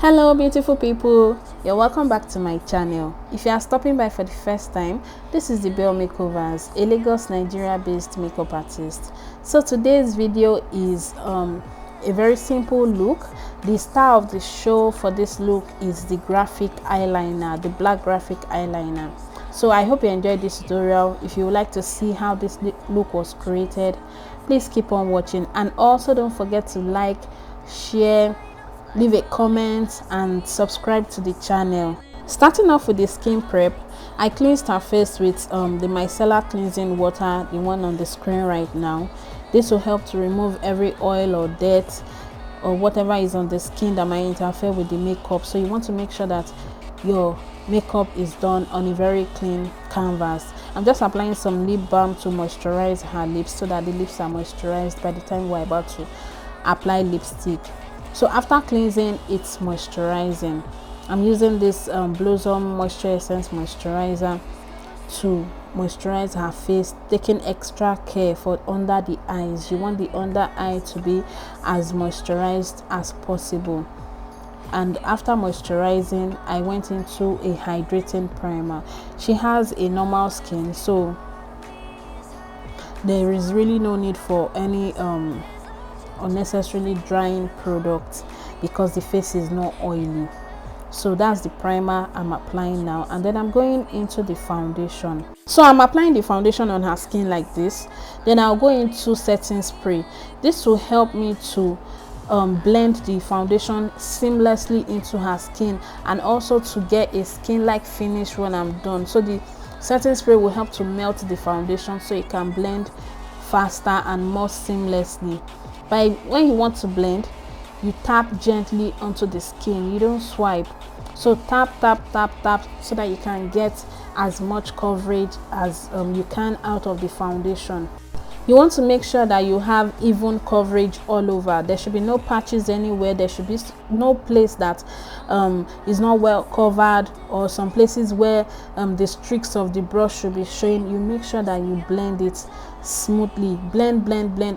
Hello beautiful people, you're welcome back to my channel. If you are stopping by for the first time, this is De'Belle Makeovers, a Lagos Nigeria based makeup artist. So today's video is a very simple look. The star of the show for this look is the graphic eyeliner, the black graphic eyeliner. So I hope you enjoyed this tutorial. If you would like to see how this look was created, please keep on watching, and also don't forget to like, share, leave a comment and subscribe to the channel. Starting off with the skin prep, I cleansed her face with the micellar cleansing water, the one on the screen right now. This will help to remove every oil or dirt or whatever is on the skin that might interfere with the makeup. So you want to make sure that your makeup is done on a very clean canvas. I'm just applying some lip balm to moisturize her lips so that the lips are moisturized by the time we're about to apply lipstick. So after cleansing, it's moisturizing. I'm using this Blossom Moisture Essence moisturizer to moisturize her face, taking extra care for under the eyes. You want the under eye to be as moisturized as possible. And after moisturizing, I went into a hydrating primer. She has a normal skin, so there is really no need for any unnecessarily drying products because the face is not oily. So that's the primer I'm applying now, and then I'm going into the foundation. So I'm applying the foundation on her skin like this, then I'll go into setting spray. This will help me to blend the foundation seamlessly into her skin, and also to get a skin-like finish when I'm done. So the setting spray will help to melt the foundation so it can blend faster and more seamlessly. When you want to blend, you tap gently onto the skin, you don't swipe. So tap so that you can get as much coverage as you can out of the foundation. You want to make sure that you have even coverage all over. There should be no patches anywhere. There should be no place that is not well covered, or some places where the streaks of the brush should be showing. You make sure that you blend it smoothly. Blend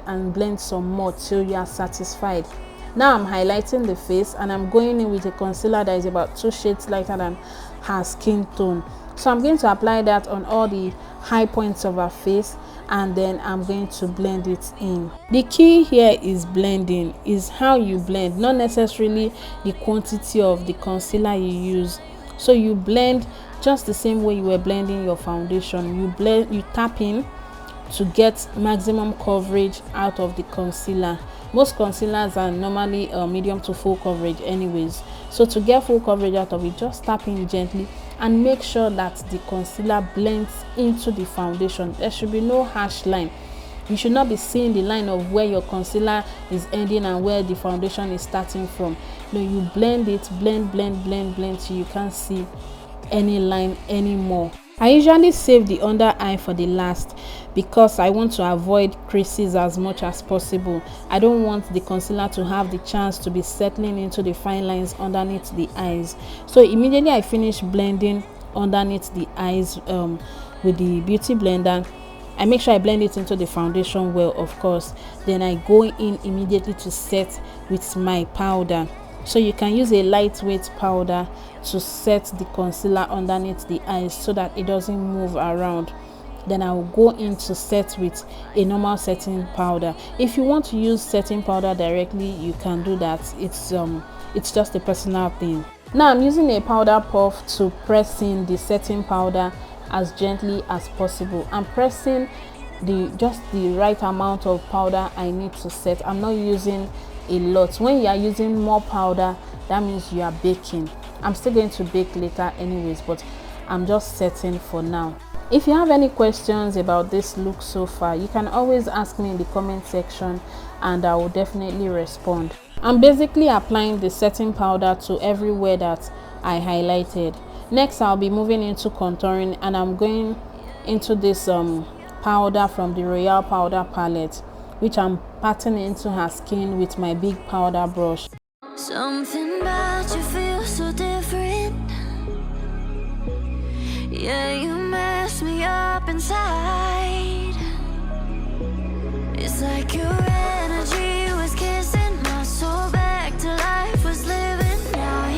and blend some more till you are satisfied. Now I'm highlighting the face, and I'm going in with a concealer that is about 2 shades lighter than her skin tone. So I'm going to apply that on all the high points of her face, and then I'm going to blend it in. The key here is blending, is how you blend, not necessarily the quantity of the concealer you use. So you blend just the same way you were blending your foundation. You tap in to get maximum coverage out of the concealer. Most concealers are normally medium to full coverage anyways. So to get full coverage out of it, just tap in gently and make sure that the concealer blends into the foundation. There should be no harsh line. You should not be seeing the line of where your concealer is ending and where the foundation is starting from. No, you blend it, blend till you can't see any line anymore. I usually save the under eye for the last because I want to avoid creases as much as possible. I don't want the concealer to have the chance to be settling into the fine lines underneath the eyes. So immediately I finish blending underneath the eyes with the beauty blender, I make sure I blend it into the foundation well, of course. Then I go in immediately to set with my powder. So you can use a lightweight powder to set the concealer underneath the eyes so that it doesn't move around. Then I will go in to set with a normal setting powder. If you want to use setting powder directly, you can do that. It's just a personal thing. Now I'm using a powder puff to press in the setting powder as gently as possible. I'm pressing just the right amount of powder I need to set. I'm not using a lot. When you are using more powder, that means you are baking. I'm still going to bake later anyways, but I'm just setting for now. If you have any questions about this look so far, you can always ask me in the comment section and I will definitely respond. I'm basically applying the setting powder to everywhere that I highlighted. Next, I'll be moving into contouring, and I'm going into this powder from the Royale powder palette, which I'm patting into her skin with my big powder brush. Something about you feels so different. Yeah, you mess me up inside. It's like your energy was kissing my soul back to life, was living. Now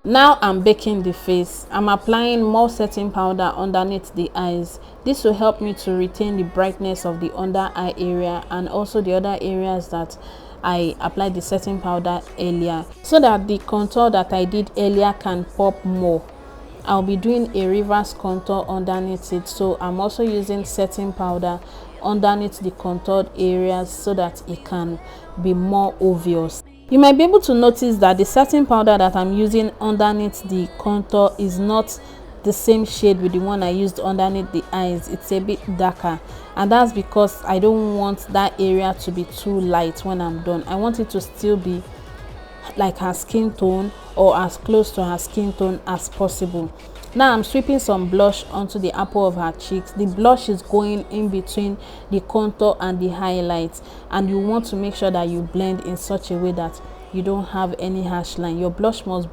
Now I'm baking the face. I'm applying more setting powder underneath the eyes. This will help me to retain the brightness of the under eye area and also the other areas that I applied the setting powder earlier, so that the contour that I did earlier can pop more. I'll be doing a reverse contour underneath it, so I'm also using setting powder underneath the contoured areas so that it can be more obvious. You might be able to notice that the setting powder that I'm using underneath the contour is not the same shade with the one I used underneath the eyes. It's a bit darker, and that's because I don't want that area to be too light when I'm done. I want it to still be like her skin tone or as close to her skin tone as possible. Now I'm sweeping some blush onto the apple of her cheeks. The blush is going in between the contour and the highlights, and you want to make sure that you blend in such a way that you don't have any harsh line. Your blush must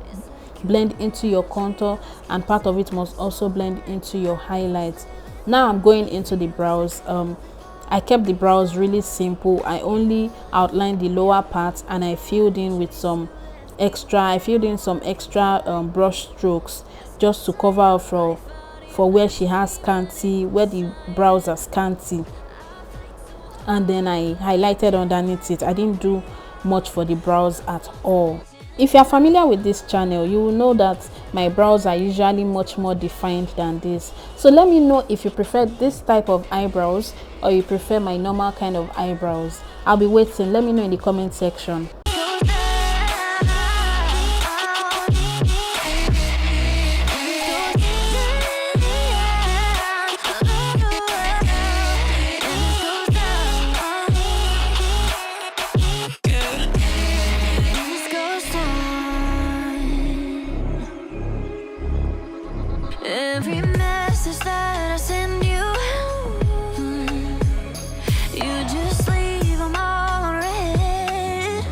blend into your contour and part of it must also blend into your highlights. Now I'm going into the brows. I kept the brows really simple. I only outlined the lower part and I filled in some extra brush strokes just to cover up for where she has scanty, where the brows are scanty, and then I highlighted underneath it. I didn't do much for the brows at all. If you are familiar with this channel, you will know that my brows are usually much more defined than this. So let me know if you prefer this type of eyebrows or you prefer my normal kind of eyebrows. I'll be waiting. Let me know in the comment section. Every message that I send you, you just leave them all on red.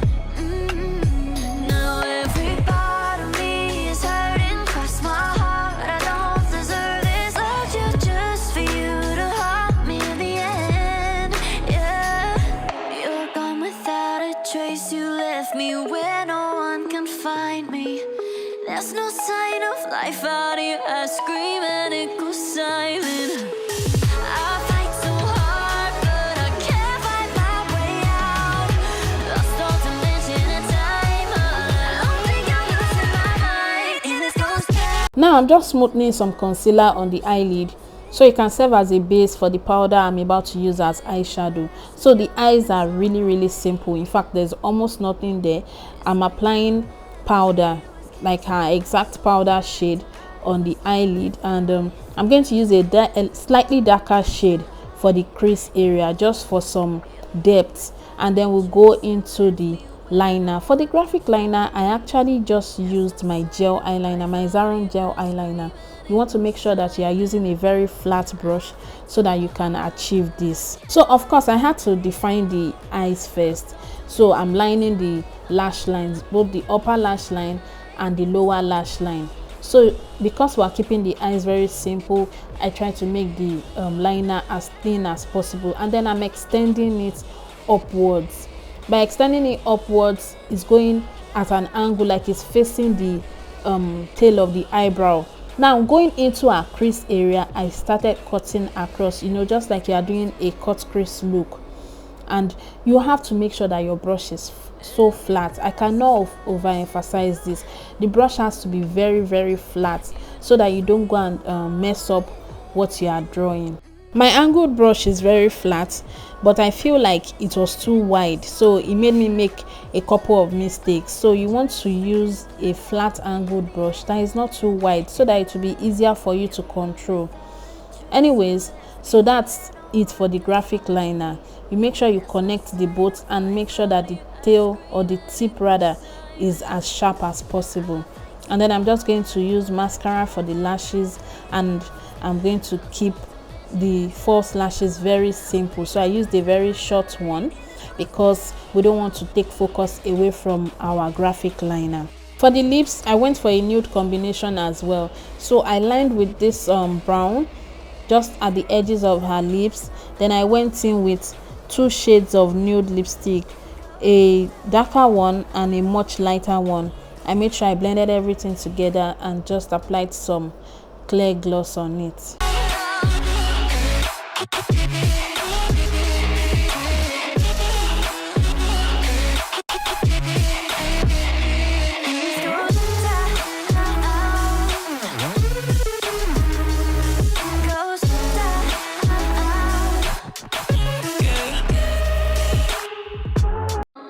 Now every part of me is hurting, cross my heart. I don't deserve this love just for you to haunt me in the end. Yeah, you're gone without a trace. You left me where no one can find me. There's no sign of life out here. I scream and it goes silent. I fight so hard, but I can't find my way out. Lost all dimension and time. I don't think I'm losing my mind in this ghost town. Now I'm just smoothing some concealer on the eyelid so it can serve as a base for the powder I'm about to use as eyeshadow. So the eyes are really simple. In fact, there's almost nothing there. I'm applying powder, like her exact powder shade, on the eyelid, and I'm going to use a slightly darker shade for the crease area just for some depth, and then we'll go into the liner. For the graphic liner, I actually just used my gel eyeliner, my Zaron gel eyeliner. You want to make sure that you are using a very flat brush so that you can achieve this. So of course I had to define the eyes first, so I'm lining the lash lines, both the upper lash line and the lower lash line. So because we're keeping the eyes very simple, I try to make the liner as thin as possible, and then I'm extending it upwards. By extending it upwards, it's going at an angle like it's facing the tail of the eyebrow. Now going into our crease area, I started cutting across, you know, just like you are doing a cut crease look. And you have to make sure that your brush is so flat. I cannot overemphasize this. The brush has to be very flat so that you don't go and mess up what you are drawing. My angled brush is very flat, but I feel like it was too wide, so it made me make a couple of mistakes. So you want to use a flat angled brush that is not too wide so that it will be easier for you to control. Anyways, so that's it for the graphic liner. You make sure you connect the both and make sure that the tail, or the tip rather, is as sharp as possible. And then I'm just going to use mascara for the lashes, and I'm going to keep the false lashes very simple. So I used a very short one because we don't want to take focus away from our graphic liner. For the lips, I went for a nude combination as well. So I lined with this brown just at the edges of her lips. Then I went in with 2 shades of nude lipstick, a darker one and a much lighter one. I made sure I blended everything together and just applied some clear gloss on it.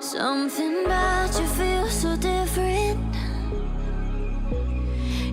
Something about you feels so different.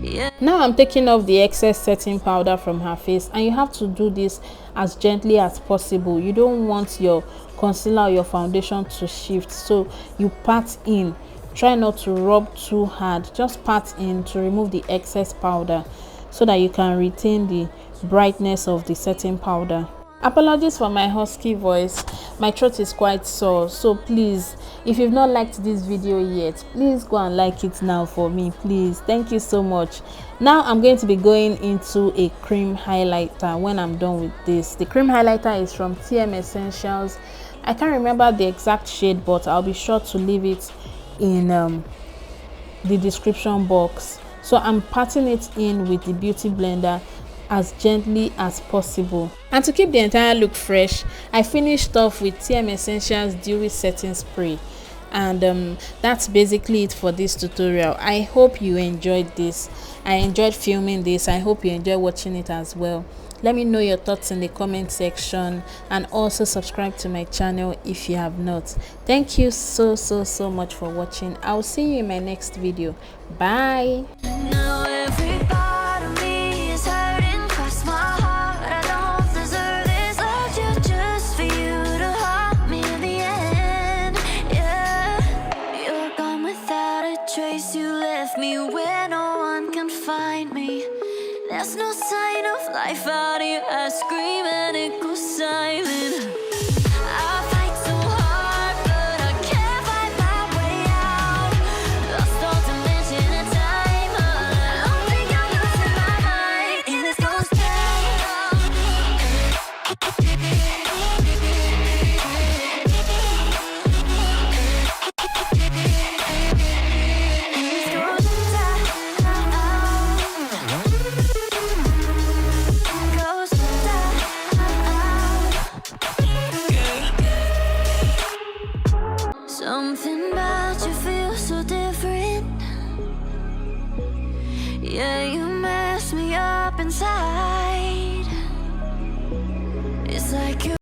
Yeah. Now I'm taking off the excess setting powder from her face, and you have to do this as gently as possible. You don't want your concealer or your foundation to shift, so you pat in. Try not to rub too hard, just pat in to remove the excess powder so that you can retain the brightness of the setting powder. Apologies for my husky voice, my throat is quite sore, so please, if you've not liked this video yet, please go and like it now for me, please. Thank you so much. Now I'm going to be going into a cream highlighter when I'm done with this. The cream highlighter is from TM Essentials. I can't remember the exact shade, but I'll be sure to leave it in the description box. So I'm patting it in with the beauty blender as gently as possible. And to keep the entire look fresh, I finished off with TM Essentials Dewy Setting Spray. And that's basically it for this tutorial. I hope you enjoyed this. I enjoyed filming this. I hope you enjoy watching it as well. Let me know your thoughts in the comment section, and also subscribe to my channel if you have not. Thank you so much for watching. I'll see you in my next video. Bye. Now every part of me is hurting, cross my heart. I don't deserve this. Loved you just for you to haunt me in the end. Yeah, you're gone without a trace. You left me where no one can find me. There's no sign of life out here. I scream and it goes silent. I fight so hard, but I can't find my way out. Lost all dimension and time. I don't think I'm losing my mind. And this goes down. This goes something about you feels so different. Yeah, you mess me up inside. It's like you